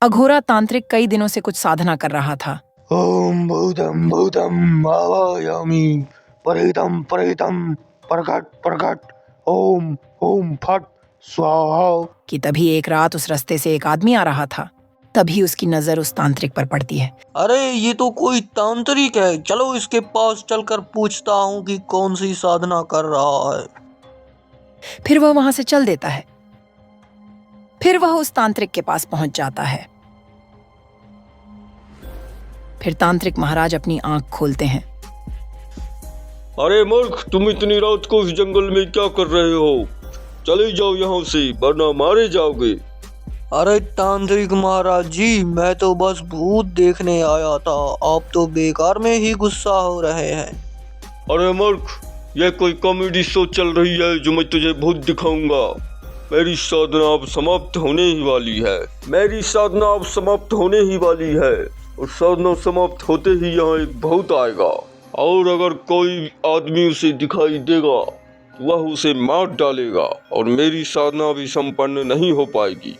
अघोरा तांत्रिक कई दिनों से कुछ साधना कर रहा था। ओम भूतम भूतम आवायामि परिहितम परिहितम प्रकट प्रकट ओम ओम फट स्वाहा। कि तभी एक रात उस रास्ते से एक आदमी आ रहा था। तभी उसकी नजर उस तांत्रिक पर पड़ती है। अरे ये तो कोई तांत्रिक है, चलो इसके पास चलकर पूछता हूँ कि कौन सी साधना कर रहा है। फिर वह वहां से चल देता है। फिर वह उस तांत्रिक के पास पहुंच जाता है। फिर तांत्रिक महाराज अपनी आंख खोलते हैं। अरे मूर्ख, तुम इतनी रात को इस जंगल में क्या कर रहे हो? चले जाओ यहाँ से, वरना मारे जाओगे। अरे तांत्रिक महाराज जी, मैं तो बस भूत देखने आया था, आप तो बेकार में ही गुस्सा हो रहे हैं। अरे मूर्ख, यह कोई कॉमेडी शो चल रही है जो मैं तुझे भूत दिखाऊंगा। मेरी साधना अब समाप्त होने ही वाली है। मेरी साधना अब समाप्त होने ही वाली है और साधना समाप्त होते ही यहाँ एक भूत आएगा और अगर कोई आदमी उसे दिखाई देगा तो वह उसे मार डालेगा और मेरी साधना भी संपन्न नहीं हो पाएगी,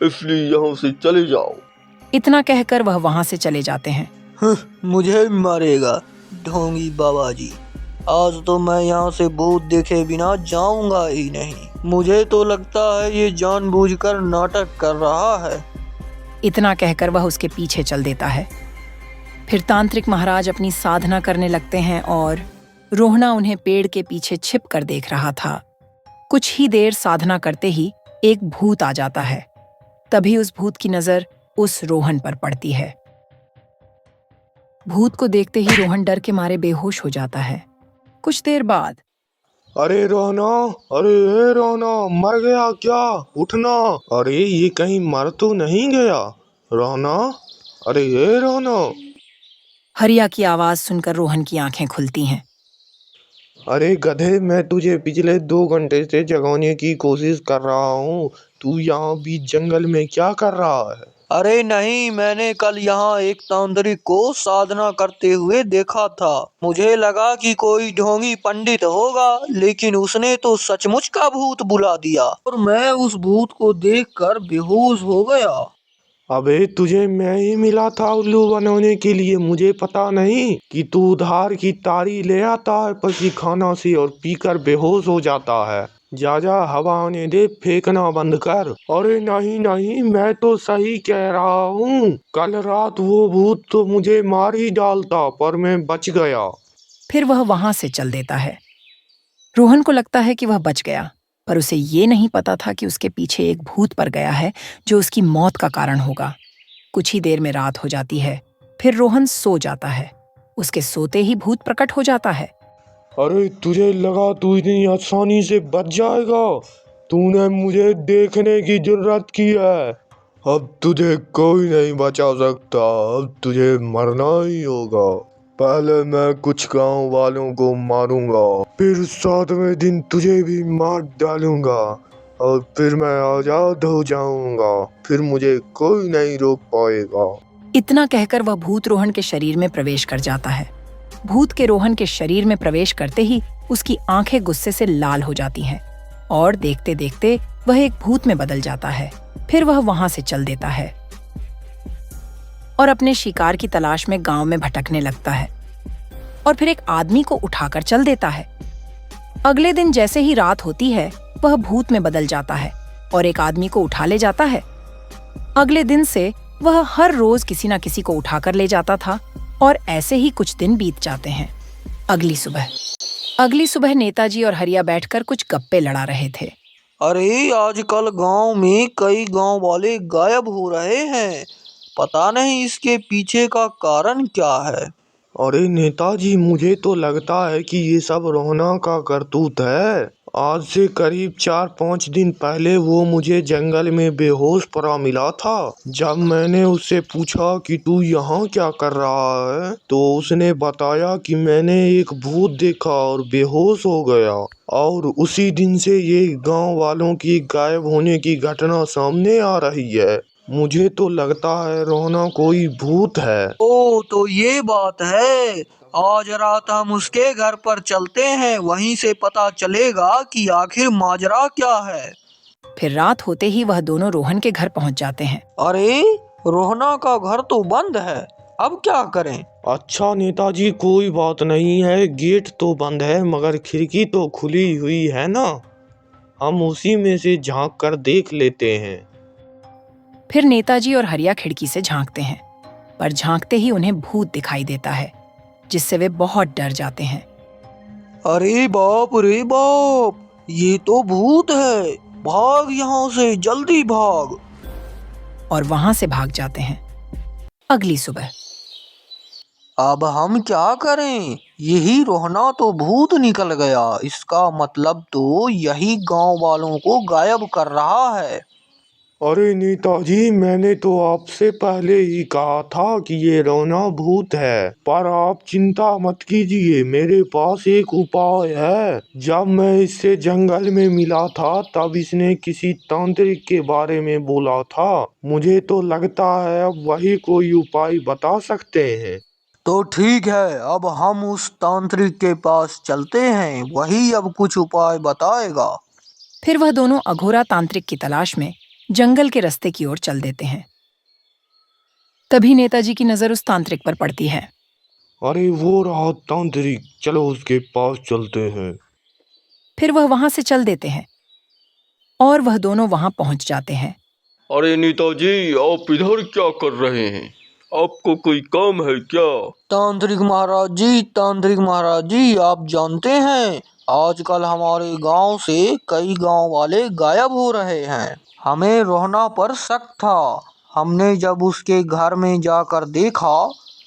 इसलिए यहाँ से चले जाओ। इतना कहकर वह वहां से चले जाते हैं। मुझे मारेगा ढोंगी बाबा जी, आज तो मैं यहाँ से भूत देखे बिना जाऊंगा ही नहीं। मुझे तो लगता है ये जानबूझकर नाटक कर रहा है। इतना कहकर वह उसके पीछे चल देता है। फिर तांत्रिक महाराज अपनी साधना करने लगते हैं और रोहना उन्हें पेड़ के पीछे छिप कर देख रहा था। कुछ ही देर साधना करते ही एक भूत आ जाता है। तभी उस भूत की नजर उस रोहन पर पड़ती है। भूत को देखते ही रोहन डर के मारे बेहोश हो जाता है। कुछ देर बाद, अरे रोहना, अरे रोहना, मर गया क्या? उठना। अरे ये कहीं मर तो नहीं गया? रोहना, अरे ये रोहना। हरिया की आवाज सुनकर रोहन की आंखें खुलती हैं। अरे गधे, मैं तुझे पिछले 2 घंटे से जगाने की कोशिश कर रहा हूँ। तू यहाँ बीच जंगल में क्या कर रहा है? अरे नहीं, मैंने कल यहाँ एक तांत्रिक को साधना करते हुए देखा था। मुझे लगा कि कोई ढोंगी पंडित होगा, लेकिन उसने तो सचमुच का भूत बुला दिया और मैं उस भूत को देखकर बेहोश हो गया। अबे तुझे मैं ही मिला था उल्लू बनाने के लिए। मुझे पता नहीं कि तू उधार की तारी ले आता है पसी खाना से और पीकर बेहोश हो जाता है। जा जा, हवा आने दे, फेंकना बंद कर। अरे नहीं नहीं, मैं तो सही कह रहा हूँ। कल रात वो भूत तो मुझे मार ही डालता, पर मैं बच गया। फिर वह वहां से चल देता है। रोहन को लगता है कि वह बच गया, पर उसे ये नहीं पता था कि उसके पीछे एक भूत पड़ गया है जो उसकी मौत का कारण होगा। कुछ ही देर में रात हो जाती है। फिर रोहन सो जाता है। उसके सोते ही भूत प्रकट हो जाता है। अरे तुझे लगा तू इतनी आसानी से बच जाएगा? तूने मुझे देखने की जुर्रत की है। अब तुझे कोई नहीं बचा सकता। अब तुझे मरना ही होगा। पहले मैं कुछ गांव वालों को मारूंगा, फिर 7वें दिन तुझे भी मार डालूंगा और फिर मैं आजाद हो जाऊंगा। फिर मुझे कोई नहीं रोक पाएगा। इतना कहकर वह भूत रोहन के शरीर में प्रवेश कर जाता है। भूत के रोहन के शरीर में प्रवेश करते ही उसकी आंखें गुस्से से लाल हो जाती हैं और देखते देखते वह एक भूत में बदल जाता है। फिर वह वहां से चल देता है और अपने शिकार की तलाश में गांव में भटकने लगता है और फिर एक आदमी को उठाकर चल देता है। अगले दिन जैसे ही रात होती है, वह भूत में बदल जाता है और एक आदमी को उठा ले जाता है। अगले दिन से वह हर रोज किसी न किसी को उठाकर ले जाता था और ऐसे ही कुछ दिन बीत जाते हैं। अगली सुबह नेताजी और हरिया बैठकर कुछ गप्पे लड़ा रहे थे। अरे आजकल गांव में कई गांव वाले गायब हो रहे हैं, पता नहीं इसके पीछे का कारण क्या है। अरे नेताजी, मुझे तो लगता है कि ये सब रोहना का करतूत है। आज से करीब 4-5 दिन पहले वो मुझे जंगल में बेहोश पड़ा मिला था। जब मैंने उससे पूछा कि तू यहाँ क्या कर रहा है, तो उसने बताया कि मैंने एक भूत देखा और बेहोश हो गया। और उसी दिन से ये गांव वालों की गायब होने की घटना सामने आ रही है। मुझे तो लगता है रोहना कोई भूत है। ओ तो ये बात है, आज रात हम उसके घर पर चलते हैं, वहीं से पता चलेगा कि आखिर माजरा क्या है। फिर रात होते ही वह दोनों रोहन के घर पहुंच जाते हैं। अरे रोहना का घर तो बंद है, अब क्या करें? अच्छा नेताजी, कोई बात नहीं है, गेट तो बंद है मगर खिड़की तो खुली हुई है ना, हम उसी में से झांक कर देख लेते हैं। फिर नेताजी और हरिया खिड़की से झांकते हैं, पर झांकते ही उन्हें भूत दिखाई देता है, जिससे वे बहुत डर जाते हैं। अरे बाप, ये तो भूत है, भाग यहाँ से, जल्दी भाग। और वहां से भाग जाते हैं। अगली सुबह अब हम क्या करें? यही रोहना तो भूत निकल गया, इसका मतलब तो यही गांव वालों को गायब कर रहा है। अरे नेताजी, मैंने तो आपसे पहले ही कहा था कि ये रोना भूत है, पर आप चिंता मत कीजिए, मेरे पास एक उपाय है। जब मैं इससे जंगल में मिला था तब इसने किसी तांत्रिक के बारे में बोला था, मुझे तो लगता है अब वही कोई उपाय बता सकते हैं। तो ठीक है, अब हम उस तांत्रिक के पास चलते हैं, वही अब कुछ उपाय बताएगा। फिर वह दोनों अघोरा तांत्रिक की तलाश में जंगल के रास्ते की ओर चल देते हैं। तभी नेताजी की नजर उस तांत्रिक पर पड़ती है। अरे वो रहा तांत्रिक, चलो उसके पास चलते हैं। फिर वह वहां से चल देते हैं और वह दोनों वहां पहुंच जाते हैं। अरे नेताजी, आप इधर क्या कर रहे हैं? आपको कोई काम है क्या? तांत्रिक महाराज जी, आप जानते हैं आजकल हमारे गांव से कई गांव वाले गायब हो रहे हैं। हमें रोहना पर शक था, हमने जब उसके घर में जाकर देखा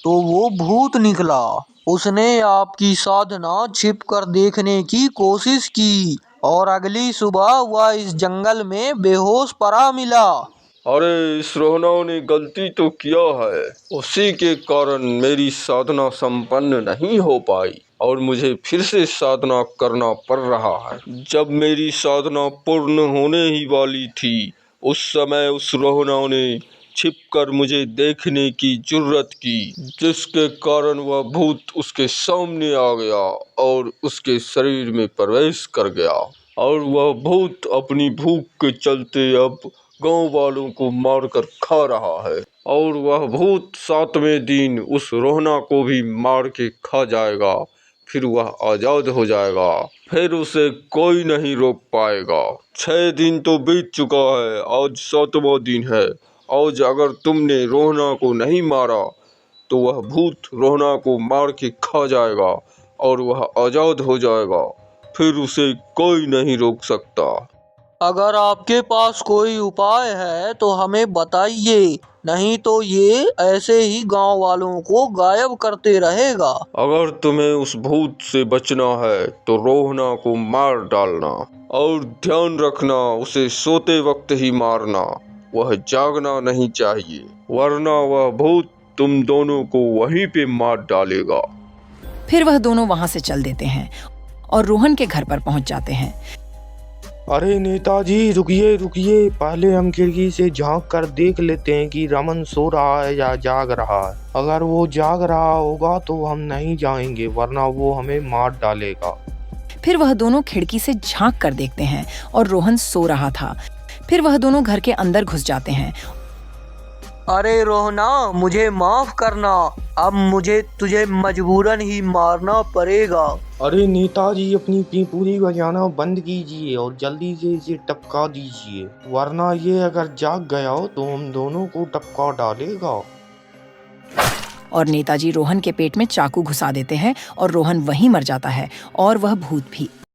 तो वो भूत निकला। उसने आपकी साधना छिप कर देखने की कोशिश की और अगली सुबह वह इस जंगल में बेहोश पड़ा मिला। अरे इस रोहना ने गलती तो किया है, उसी के कारण मेरी साधना संपन्न नहीं हो पाई और मुझे फिर से साधना करना पड़ रहा है। जब मेरी साधना पूर्ण होने ही वाली थी, उस समय उस रोहना ने छिपकर मुझे देखने की जुर्रत की, जिसके कारण वह भूत उसके सामने आ गया और उसके शरीर में प्रवेश कर गया और वह भूत अपनी भूख के चलते अब गांव वालों को मारकर खा रहा है और वह भूत 7वें दिन उस रोहना को भी मार के खा जाएगा। फिर वह आजाद हो जाएगा, फिर उसे कोई नहीं रोक पाएगा। 6 दिन तो बीत चुका है, आज 7वां दिन है। आज अगर तुमने रोहना को नहीं मारा तो वह भूत रोहना को मार के खा जाएगा और वह आजाद हो जाएगा, फिर उसे कोई नहीं रोक सकता। अगर आपके पास कोई उपाय है तो हमें बताइए, नहीं तो ये ऐसे ही गांव वालों को गायब करते रहेगा। अगर तुम्हें उस भूत से बचना है तो रोहना को मार डालना और ध्यान रखना, उसे सोते वक्त ही मारना, वह जागना नहीं चाहिए, वरना वह भूत तुम दोनों को वहीं पे मार डालेगा। फिर वह दोनों वहां से चल देते हैं और रोहन के घर पर पहुंच जाते हैं। अरे नेताजी, रुकिए रुकिए, पहले हम खिड़की से झांक कर देख लेते हैं कि रमन सो रहा है या जाग रहा है। अगर वो जाग रहा होगा तो हम नहीं जाएंगे, वरना वो हमें मार डालेगा। फिर वह दोनों खिड़की से झांक कर देखते हैं और रोहन सो रहा था। फिर वह दोनों घर के अंदर घुस जाते हैं। अरे रोहना, मुझे माफ करना, अब मुझे तुझे मजबूरन ही मारना पड़ेगा। अरे नेताजी, अपनी पिंपूरी बजाना बंद कीजिए और जल्दी से इसे टपका दीजिए, वरना ये अगर जाग गया हो तो हम दोनों को टपका डालेगा। और नेताजी रोहन के पेट में चाकू घुसा देते हैं और रोहन वहीं मर जाता है और वह भूत भी।